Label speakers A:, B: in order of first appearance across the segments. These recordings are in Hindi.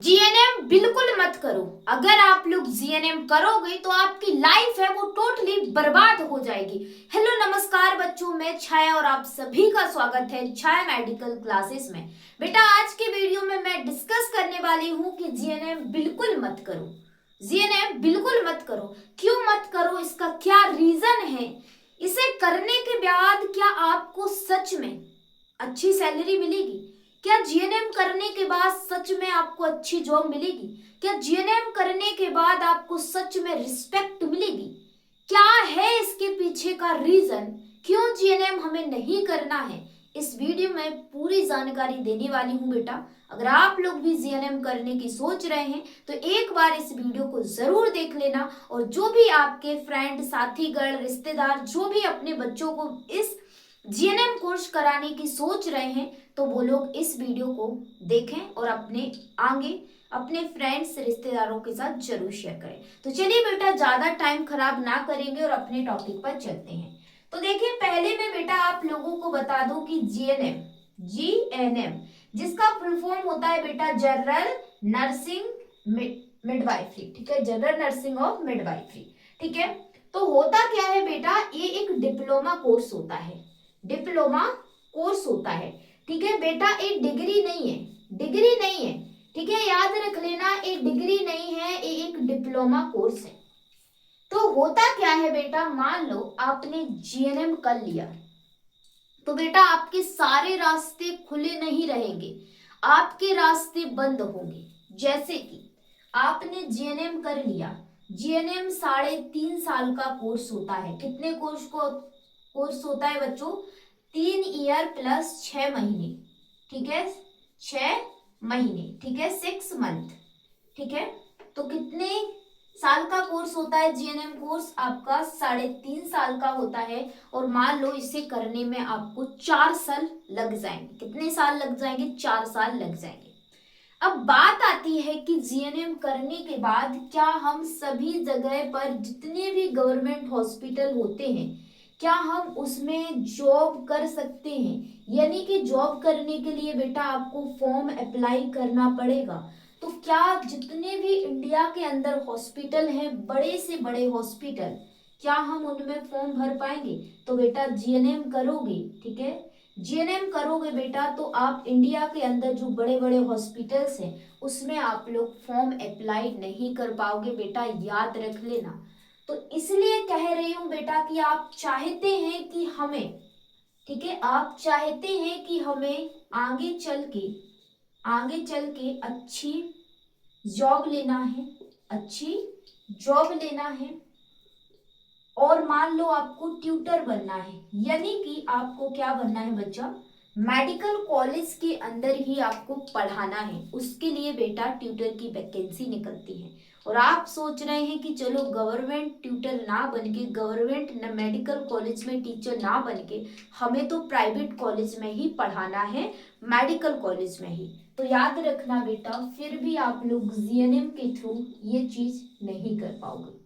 A: जीएनएम बिल्कुल मत करो। अगर आप लोग जीएनएम करोगे तो आपकी लाइफ है वो टोटली बर्बाद हो जाएगी। हेलो नमस्कार बच्चों, मैं छाया और आप सभी का स्वागत है छाया मेडिकल क्लासेस में। बेटा आज के वीडियो में मैं डिस्कस करने वाली हूँ कि जीएनएम बिल्कुल मत करो। जीएनएम बिल्कुल मत करो। क्यों मत करो, इसका क्या रीजन है? इसे करने के बाद क्या आपको सच में अच्छी सैलरी मिलेगी? क्या जीएनएम करने के बाद सच में आपको अच्छी जॉब मिलेगी? क्या जीएनएम करने के बाद आपको सच में रिस्पेक्ट मिलेगी? क्या है इसके पीछे का रीजन? क्यों जीएनएम हमें नहीं करना है? इस वीडियो में पूरी जानकारी देने वाली हूं बेटा। अगर आप लोग भी जीएनएम करने की सोच रहे हैं तो एक बार इस वीडियो को जरूर देख लेना, और जो भी आपके फ्रेंड, साथीगण, रिश्तेदार जो भी अपने बच्चों को इस जीएनएम कोर्स कराने की सोच रहे हैं तो वो लोग इस वीडियो को देखें और अपने फ्रेंड्स, रिश्तेदारों के साथ जरूर शेयर करें। तो चलिए बेटा ज्यादा टाइम खराब ना करेंगे और अपने टॉपिक पर चलते हैं। तो देखिए पहले मैं बेटा आप लोगों को बता दूं कि जीएनएम जिसका फुल फॉर्म होता है बेटा जनरल नर्सिंग मिडवाइफरी, ठीक है, जनरल नर्सिंग ऑफ मिडवाइफरी, ठीक है। तो होता क्या है बेटा, ये एक डिप्लोमा कोर्स होता है, डिप्लोमा कोर्स होता है, ठीक है बेटा। एक डिग्री नहीं है, डिग्री नहीं है, ठीक है, याद रख लेना, एक डिग्री नहीं है, ये एक डिप्लोमा कोर्स है। तो होता क्या है बेटा, मान लो आपने जीएनएम कर लिया तो बेटा आपके सारे रास्ते खुले नहीं रहेंगे, आपके रास्ते बंद होंगे। जैसे कि आपने जीएनएम कर लिया, जीएनएम 3.5 साल का कोर्स होता है। कितने कोर्स होता है बच्चों? 3 ईयर प्लस 6 महीने, ठीक है, 6 महीने, ठीक है, 6 मंथ, ठीक है। तो कितने साल का कोर्स होता है जीएनएम कोर्स? आपका 3.5 साल का होता है। और मान लो इसे करने में आपको 4 साल लग जाएंगे। कितने साल लग जाएंगे? 4 साल लग जाएंगे। अब बात आती है कि जीएनएम करने के बाद क्या हम सभी जगह पर जितने भी गवर्नमेंट हॉस्पिटल होते हैं क्या हम उसमें जॉब कर सकते हैं? यानी कि जॉब करने के लिए बेटा आपको फॉर्म अप्लाई करना पड़ेगा। तो क्या जितने भी इंडिया के अंदर हॉस्पिटल हैं, बड़े से बड़े हॉस्पिटल, क्या हम उनमें फॉर्म भर पाएंगे? तो बेटा जीएनएम करोगे, ठीक है, जीएनएम करोगे बेटा तो आप इंडिया के अंदर जो बड़े बड़े हॉस्पिटल्स हैं उसमें आप लोग फॉर्म अप्लाई नहीं कर पाओगे बेटा, याद रख लेना। तो इसलिए कह रही हूं बेटा कि आप चाहते हैं कि हमें, ठीक है, आप चाहते हैं कि हमें आगे चल के अच्छी जॉब लेना है, अच्छी जॉब लेना है, और मान लो आपको ट्यूटर बनना है, यानी कि आपको क्या बनना है बच्चा, मेडिकल कॉलेज के अंदर ही आपको पढ़ाना है। उसके लिए बेटा ट्यूटर की वैकेंसी निकलती है। और आप सोच रहे हैं कि चलो गवर्नमेंट ट्यूटर ना बन के, गवर्नमेंट मेडिकल कॉलेज में टीचर ना बन के, हमें तो प्राइवेट कॉलेज में ही पढ़ाना है, मेडिकल कॉलेज में ही। तो याद रखना बेटा, फिर भी आप लोग जीएनएम के थ्रू ये चीज नहीं कर पाओगे।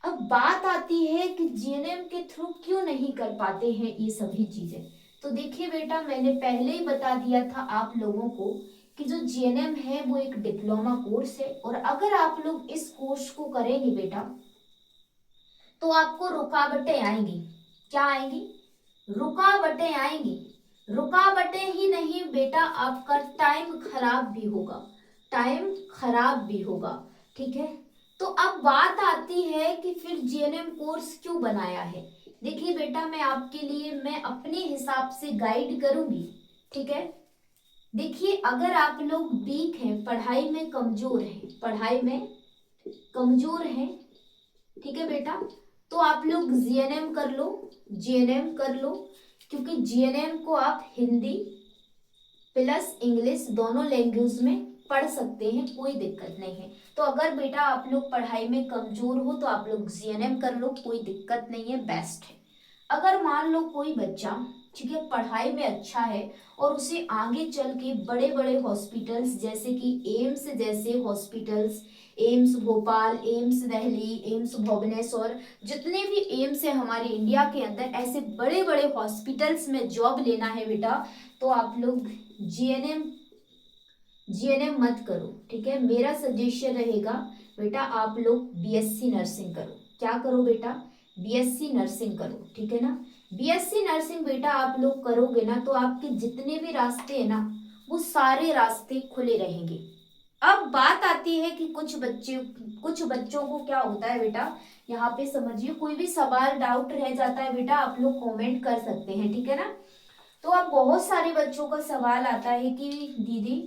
A: अब बात आती है कि जीएनएम के थ्रू क्यों नहीं कर पाते हैं ये सभी चीजें। तो देखिए बेटा, मैंने पहले ही बता दिया था आप लोगों को कि जो जीएनएम है वो एक डिप्लोमा कोर्स है, और अगर आप लोग इस कोर्स को करेंगे बेटा तो आपको रुकावटें आएंगी। क्या आएंगी? रुकावटें आएंगी। रुकावटें ही नहीं बेटा, आपका टाइम खराब भी होगा, टाइम खराब भी होगा, ठीक है। तो अब बात आती है कि फिर जीएनएम कोर्स क्यों बनाया है। देखिए बेटा, मैं अपने हिसाब से गाइड करूंगी, ठीक है। देखिए अगर आप लोग वीक हैं, पढ़ाई में कमजोर हैं, पढ़ाई में कमजोर हैं, ठीक है बेटा, तो आप लोग जीएनएम कर लो, जीएनएम कर लो, क्योंकि जीएनएम को आप हिंदी प्लस इंग्लिश दोनों लैंग्वेज में पढ़ सकते हैं, कोई दिक्कत नहीं है। तो अगर बेटा आप लोग पढ़ाई में कमजोर हो तो आप लोग जीएनएम कर लो, कोई दिक्कत नहीं है, बेस्ट है। अगर मान लो कोई बच्चा, ठीक है, पढ़ाई में अच्छा है और उसे आगे चल के बड़े बड़े हॉस्पिटल्स जैसे कि एम्स जैसे hospitals, AIIMS Bhopal, AIIMS Delhi, AIIMS Bhubaneswar, जितने भी एम्स है हमारे इंडिया के अंदर, ऐसे बड़े बड़े हॉस्पिटल्स में जॉब लेना है बेटा, तो आप लोग जीएनएम जीएनएम मत करो, ठीक है। मेरा सजेशन रहेगा बेटा आप लोग बीएससी नर्सिंग करो। क्या करो बेटा? बीएससी नर्सिंग करो, ठीक है ना। बीएससी नर्सिंग बेटा आप लोग करोगे ना तो आपके जितने भी रास्ते हैं ना वो सारे रास्ते खुले रहेंगे। अब बात आती है कि कुछ बच्चों को क्या होता है बेटा, यहाँ पे समझिए कोई भी सवाल डाउट रह जाता है बेटा आप लोग कमेंट कर सकते हैं, ठीक है ना। तो अब बहुत सारे बच्चों का सवाल आता है कि दीदी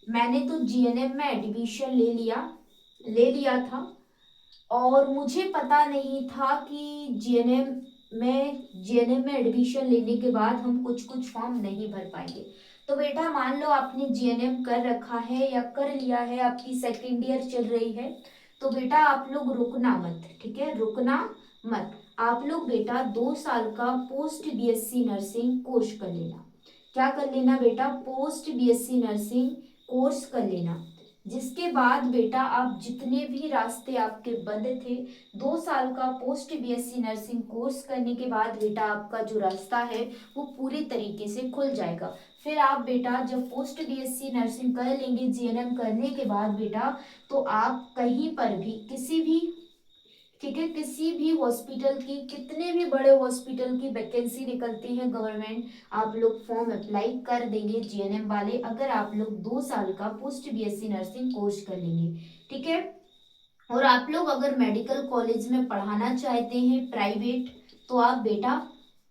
A: मैंने तो जीएनएम में एडमिशन ले लिया था और मुझे पता नहीं था कि जीएनएम में एडमिशन लेने के बाद हम कुछ कुछ फॉर्म नहीं भर पाएंगे। तो बेटा मान लो आपने जीएनएम कर रखा है या कर लिया है, आपकी सेकेंड ईयर चल रही है, तो बेटा आप लोग रुकना मत, ठीक है, रुकना मत। आप लोग बेटा 2 साल का पोस्ट बीएससी नर्सिंग कोर्स कर लेना। क्या कर लेना बेटा? पोस्ट बीएससी नर्सिंग कोर्स कर लेना। जिसके बाद बेटा आप जितने भी रास्ते आपके बंद थे, 2 साल का पोस्ट बीएससी नर्सिंग कोर्स करने के बाद बेटा आपका जो रास्ता है वो पूरी तरीके से खुल जाएगा। फिर आप बेटा जब पोस्ट बीएससी नर्सिंग कर लेंगे जीएनएम करने के बाद बेटा, तो आप कहीं पर भी किसी भी, ठीक है, किसी भी हॉस्पिटल की, कितने भी बड़े हॉस्पिटल की वैकेंसी निकलती है गवर्नमेंट, आप लोग फॉर्म अप्लाई कर देंगे जीएनएम वाले, अगर आप लोग 2 साल का पोस्ट बीएससी नर्सिंग कोर्स कर लेंगे, ठीक है। और आप लोग अगर मेडिकल कॉलेज में पढ़ाना चाहते हैं प्राइवेट, तो आप बेटा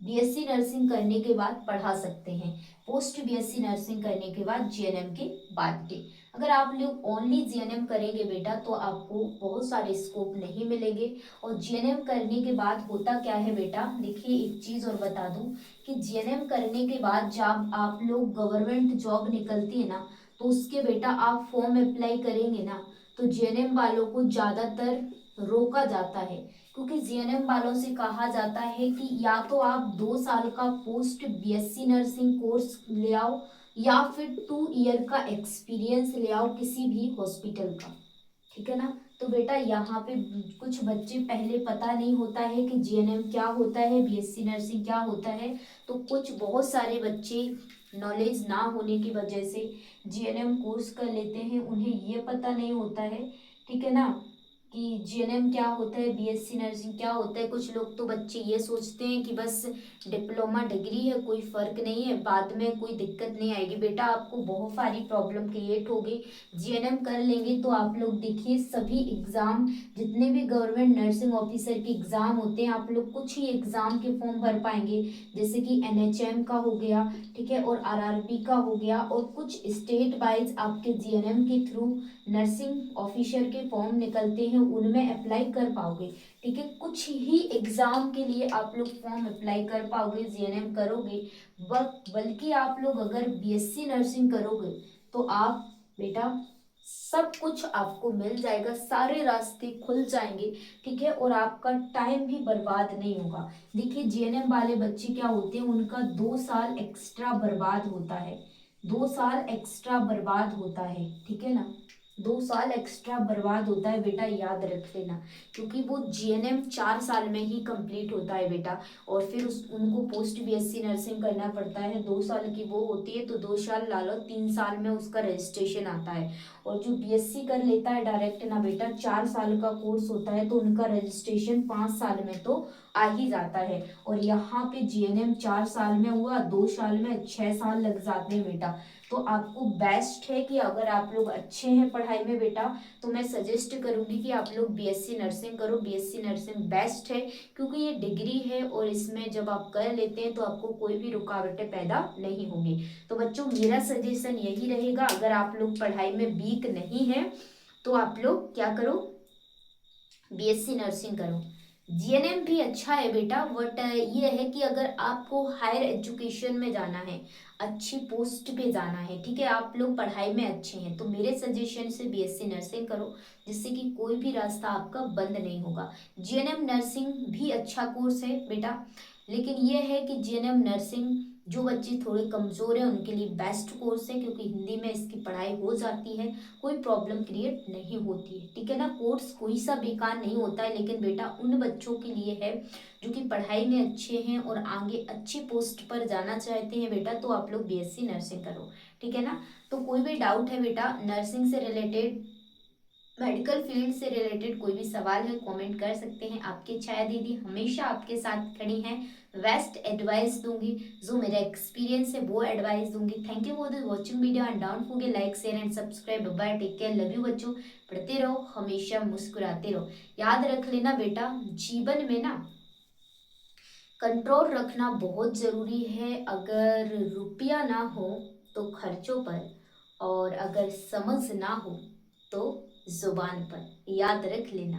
A: बीएससी नर्सिंग करने के बाद पढ़ा सकते हैं, पोस्ट बीएससी नर्सिंग करने के बाद जीएनएम के बाद के। अगर आप लोग ओनली जीएनएम करेंगे बेटा तो आपको बहुत सारे स्कोप नहीं मिलेंगे। और जीएनएम करने के बाद होता क्या है बेटा, देखिए एक चीज और बता दूं कि जीएनएम करने के बाद जब आप लोग गवर्नमेंट जॉब निकलती है ना, तो उसके बेटा आप फॉर्म अप्लाई करेंगे ना, तो जीएनएम वालों को ज्यादातर रोका जाता है, क्योंकि जीएनएम वालों से कहा जाता है कि या तो आप 2 साल का पोस्ट बीएससी नर्सिंग कोर्स ले आओ या फिर 2 ईयर का एक्सपीरियंस ले आओ किसी भी हॉस्पिटल का, ठीक है ना। तो बेटा यहाँ पे कुछ बच्चे पहले पता नहीं होता है कि जीएनएम क्या होता है, बीएससी नर्सिंग क्या होता है, तो कुछ बहुत सारे बच्चे नॉलेज ना होने की वजह से जीएनएम कोर्स कर लेते हैं, उन्हें ये पता नहीं होता है, ठीक है ना, कि जीएनएम क्या होता है, बीएससी नर्सिंग क्या होता है। कुछ लोग तो बच्चे ये सोचते हैं कि बस डिप्लोमा डिग्री है, कोई फर्क नहीं है, बाद में कोई दिक्कत नहीं आएगी। बेटा आपको बहुत सारी प्रॉब्लम क्रिएट होगी। जीएनएम कर लेंगे तो आप लोग देखिए सभी एग्जाम, जितने भी गवर्नमेंट नर्सिंग ऑफिसर के एग्जाम होते हैं, आप लोग कुछ ही एग्जाम के फॉर्म भर पाएंगे, जैसे कि एनएचएम का हो गया, ठीक है, और आरआरबी का हो गया, और कुछ स्टेट वाइज आपके जीएनएम के थ्रू नर्सिंग ऑफिसर के फॉर्म निकलते हैं, उनमें अप्लाई कर पाओगे, ठीक है। कुछ ही एग्जाम के लिए आप लोग फॉर्म अप्लाई कर पाओगे जीएनएम करोगे, बल्कि आप लोग अगर बीएससी नर्सिंग करोगे तो आप बेटा सब कुछ आपको मिल जाएगा, सारे रास्ते खुल जाएंगे, ठीक है, और आपका टाइम भी बर्बाद नहीं होगा। देखिए जीएनएम वाले बच्चे क्या होते हैं, उनका 2 साल एक्स्ट्रा बर्बाद होता है, 2 साल एक्स्ट्रा बर्बाद होता है, ठीक है ना, 2 साल एक्स्ट्रा बर्बाद होता है बेटा, याद रख लेना, क्योंकि वो जीएनएम 4 साल में ही कंप्लीट होता है बेटा, और फिर उनको पोस्ट बीएससी नर्सिंग करना पड़ता है, 2 साल की वो होती है, तो 2 साल ला लो, 3 साल में उसका रजिस्ट्रेशन आता है। और जो बीएससी कर लेता है डायरेक्ट ना बेटा, 4 साल का कोर्स होता है, तो उनका रजिस्ट्रेशन 5 साल में तो आ ही जाता है। और यहाँ पे जीएनएम 4 साल में हुआ, 2 साल में 6 साल लग जाते हैं बेटा। तो आपको बेस्ट है कि अगर आप लोग अच्छे हैं पढ़ाई में बेटा, तो मैं सजेस्ट करूंगी कि आप लोग बीएससी नर्सिंग करो, बीएससी नर्सिंग बेस्ट है, क्योंकि ये डिग्री है और इसमें जब आप कर लेते हैं तो आपको कोई भी रुकावटें पैदा नहीं होंगी। तो बच्चों मेरा सजेशन यही रहेगा, अगर आप लोग पढ़ाई में वीक नहीं है तो आप लोग क्या करो, बीएससी नर्सिंग करो। जीएनएम भी अच्छा है बेटा, बट ये है कि अगर आपको हायर एजुकेशन में जाना है, अच्छी पोस्ट पे जाना है, ठीक है, आप लोग पढ़ाई में अच्छे हैं, तो मेरे सजेशन से बीएससी नर्सिंग करो, जिससे कि कोई भी रास्ता आपका बंद नहीं होगा। जीएनएम नर्सिंग भी अच्छा कोर्स है बेटा, लेकिन ये है कि जीएनएम नर्सिंग जो बच्चे थोड़े कमज़ोर हैं उनके लिए बेस्ट कोर्स है, क्योंकि हिंदी में इसकी पढ़ाई हो जाती है, कोई प्रॉब्लम क्रिएट नहीं होती है, ठीक है ना। कोर्स कोई सा बेकार नहीं होता है, लेकिन बेटा उन बच्चों के लिए है जो कि पढ़ाई में अच्छे हैं और आगे अच्छी पोस्ट पर जाना चाहते हैं बेटा, तो आप लोग बीएससी नर्सिंग करो, ठीक है ना। तो कोई भी डाउट है बेटा, नर्सिंग से रिलेटेड, मेडिकल फील्ड से रिलेटेड कोई भी सवाल है, कमेंट कर सकते हैं। आपकी छाया दीदी हमेशा आपके साथ खड़ी हैं, बेस्ट एडवाइस दूंगी, जो मेरा एक्सपीरियंस है वो एडवाइस दूंगी। Thank you for the watching video and don't forget like share and subscribe. Bye, take care, love you बच्चों। पढ़ते रहो, हमेशा मुस्कुराते रहो। याद रख लेना बेटा, जीवन में ना कंट्रोल रखना बहुत ज़रूरी है। अगर रुपया ना हो तो खर्चों पर, और अगर समझ ना हो तो जुबान पर, याद रख लेना।